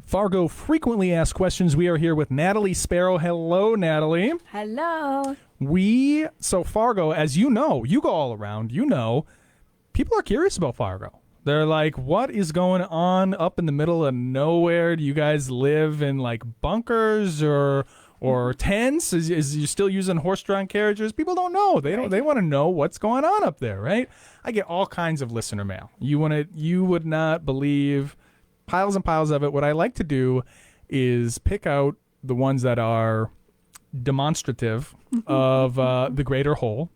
Fargo frequently asked questions. We are here with Natalie Sparrow. Hello, Natalie. Hello. So Fargo, as you know, you go all around, people are curious about Fargo. They're like, what is going on up in the middle of nowhere? Do you guys live in like bunkers or tents? Is you still using horse-drawn carriages? People don't know. They want to know what's going on up there, right? I get all kinds of listener mail. You would not believe piles and piles of it. What I like to do is pick out the ones that are demonstrative of the greater whole,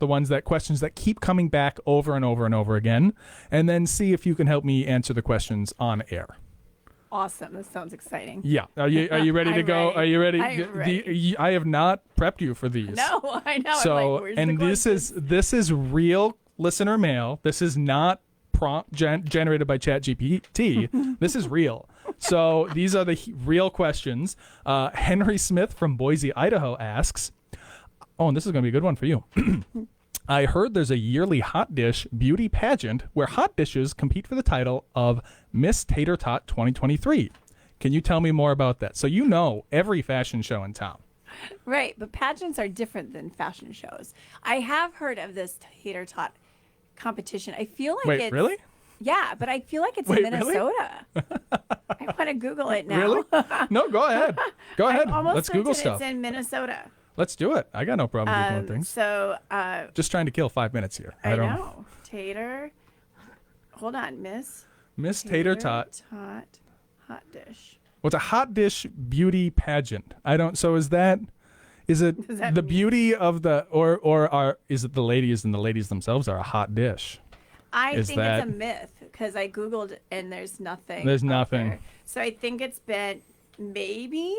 questions that keep coming back over and over and over again, and then see if you can help me answer the questions on air. Awesome. This sounds exciting. Yeah. Are you ready to go? Ready. Are you ready? I'm ready. I have not prepped you for these. No, I know. So, I'm like, where's and the this is real listener mail. This is not prompt generated by ChatGPT. This is real. So these are the real questions. Henry Smith from Boise, Idaho asks, and this is going to be a good one for you. I heard there's a yearly hot dish beauty pageant where hot dishes compete for the title of Miss Tater Tot 2023. Can you tell me more about that? So every fashion show in town. Right, but pageants are different than fashion shows. I have heard of this Tater Tot competition. I feel like Wait, really? Yeah, but I feel like it's in Minnesota. Really? I want to Google it now. Really? No, go ahead. Go ahead. Let's Google stuff. It's in Minnesota. Let's do it. I got no problem Googling things. So, just trying to kill 5 minutes here. I know. Tater. Hold on, Miss Tater Tot. Hot dish. What's a hot dish beauty pageant? So is it the beauty of the, is it the ladies and the ladies themselves are a hot dish? I think it's a myth because I Googled and there's nothing. There's nothing. There. So I think it's been maybe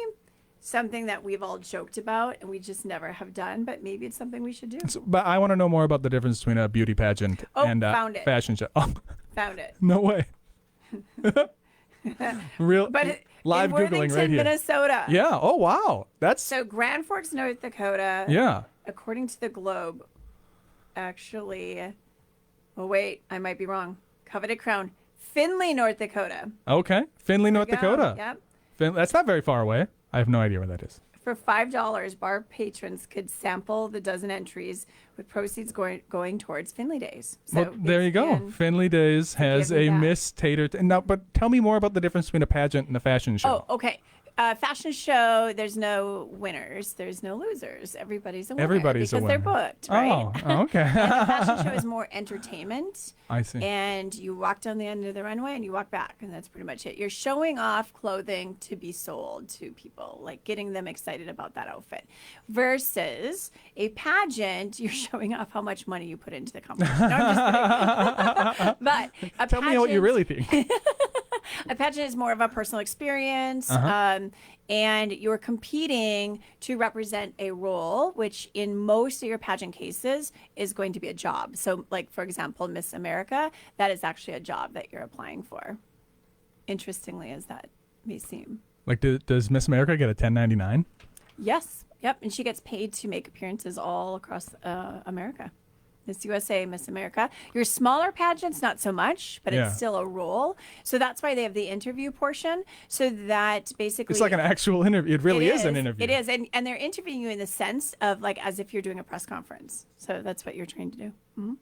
something that we've all joked about and we just never have done, but maybe it's something we should do. But I want to know more about the difference between a beauty pageant and a fashion show. Oh, found it. No way. Real. But live in Googling right here. Minnesota. Yeah. Oh, wow. So Grand Forks, North Dakota. Yeah. According to the Globe, actually. Oh, wait, I might be wrong. Coveted Crown, Findlay, North Dakota. Okay. Findlay, North Dakota. Yep. That's not very far away. I have no idea where that is. For $5, bar patrons could sample the dozen entries with proceeds going towards Findlay Days. So well, there you go. Findlay Days has a Miss Tater. Now, but tell me more about the difference between a pageant and a fashion show. Oh, okay. Fashion show, there's no winners. There's no losers. Everybody's a winner. Everybody's a winner. Because they're booked, right? Oh, okay. And the fashion show is more entertainment. I see. And you walk down the end of the runway and you walk back, and that's pretty much it. You're showing off clothing to be sold to people, like getting them excited about that outfit. Versus a pageant, you're showing off how much money you put into the competition. No, I'm just kidding. But tell me what you really think. A pageant is more of a personal experience, and you're competing to represent a role, which in most of your pageant cases is going to be a job. So, like, for example, Miss America, that is actually a job that you're applying for. Interestingly, as that may seem. Like, does Miss America get a 1099? Yes. Yep. And she gets paid to make appearances all across America. Miss USA, Miss America. Your smaller pageants, not so much, but it's still a role. So that's why they have the interview portion. So that basically... It's like an actual interview. It really is an interview. It is. And they're interviewing you in the sense of like as if you're doing a press conference. So that's what you're trying to do. Mm-hmm.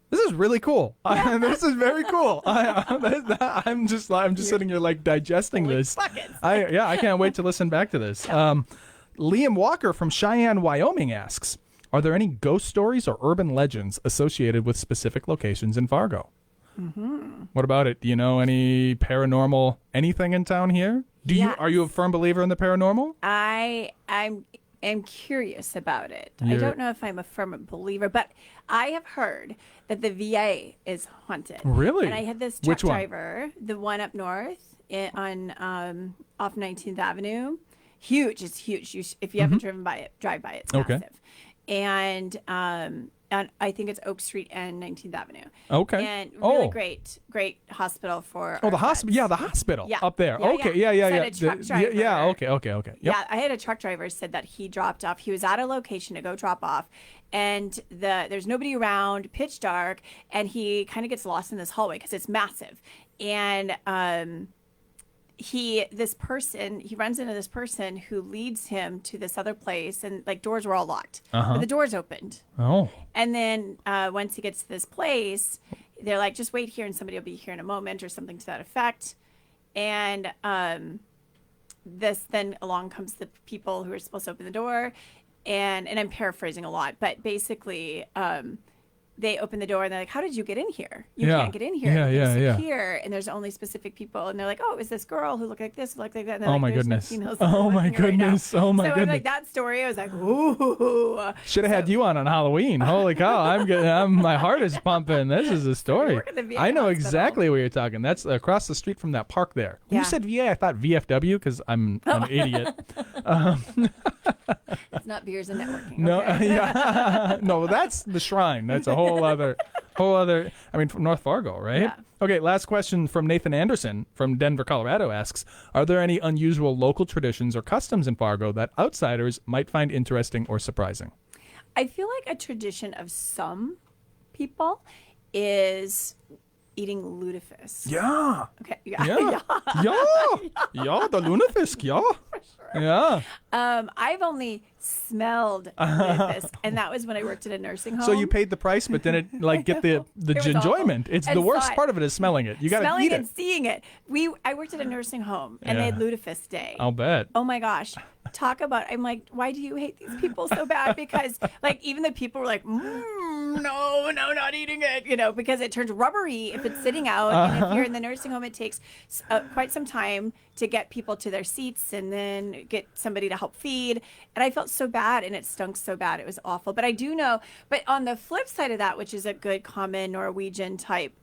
This is really cool. This is very cool. I'm just sitting here like digesting this. I can't wait to listen back to this. Liam Walker from Cheyenne, Wyoming asks, are there any ghost stories or urban legends associated with specific locations in Fargo? Mm-hmm. What about it? Do you know any paranormal anything in town here? Are you a firm believer in the paranormal? I'm curious about it. I don't know if I'm a firm believer, but I have heard that the VA is haunted. Really? And I had this truck driver, the one up north on off 19th Avenue. Huge. It's huge. If you haven't driven by it, drive by it. It's massive. And I think it's Oak Street and 19th Avenue. Okay. And really great hospital for. Oh, the hospital. Yeah, the hospital up there. Yeah, okay. Yeah. Okay. Yep. Yeah, I had a truck driver said that he dropped off. He was at a location to go drop off, and there's nobody around, pitch dark, and he kind of gets lost in this hallway because it's massive, and he runs into this person who leads him to this other place, and like doors were all locked, but the doors opened. Oh. And then once he gets to this place, they're like, just wait here and somebody will be here in a moment, or something to that effect. And then along comes the people who are supposed to open the door, and I'm paraphrasing a lot, but basically they open the door and they're like, how did you get in here? You can't get in here. Yeah. Here, and there's only specific people, and they're like, oh, it was this girl who looked like this, looked like that. And Oh like, my "There's no goodness. females Oh my working right now." goodness. Oh my so goodness. I'm like, that story, I was like, ooh. Should have had you on Halloween. Holy cow! My heart is pumping. This is a story. Work at the VA I know hospital. exactly what you're talking. That's across the street from that park there. When Yeah. you said VA, I thought VFW because I'm an idiot. It's not beers and networking. No, okay? yeah, no, that's the Shrine. That's a whole other. I mean, from North Fargo, right? Yeah. Okay, last question from Nathan Anderson from Denver, Colorado asks, are there any unusual local traditions or customs in Fargo that outsiders might find interesting or surprising? I feel like a tradition of some people is eating lutefisk. Yeah. Okay. Yeah. Yeah, the lutefisk, yeah. Yeah. I've only smelled lutefisk, and that was when I worked at a nursing home. So you paid the price, but didn't like get the was enjoyment. awful. It's And the worst saw it. part of it is smelling it. You got to smelling eat and it. seeing it. I worked at a nursing home, and they had lutefisk day. I'll bet. Oh my gosh. Talk about, I'm like, why do you hate these people so bad? Because like even the people were like, no, not eating it, because it turns rubbery if it's sitting out. And if you're in the nursing home, it takes quite some time to get people to their seats and then get somebody to help feed. And I felt so bad, and it stunk so bad. It was awful. But I do know, but on the flip side of that, which is a good common Norwegian type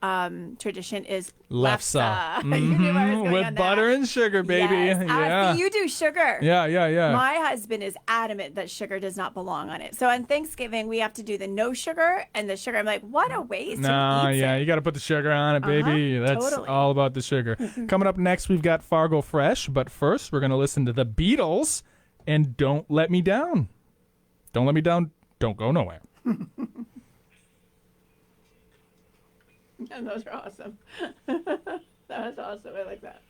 tradition, is Lefse. You knew I was going With on that. butter and sugar, baby. Yes. Yeah. You do sugar. Yeah. My husband is adamant that sugar does not belong on it. So on Thanksgiving, we have to do the no sugar and the sugar. I'm like, what a waste. No, Who eats yeah, it? you got to put the sugar on it, baby. That's totally. all about the sugar. Coming up next, we've got Fargo Fresh, but first, we're going to listen to the Beatles and Don't Let Me Down. Don't let me down. Don't go nowhere. And those are awesome. That was awesome. I like that.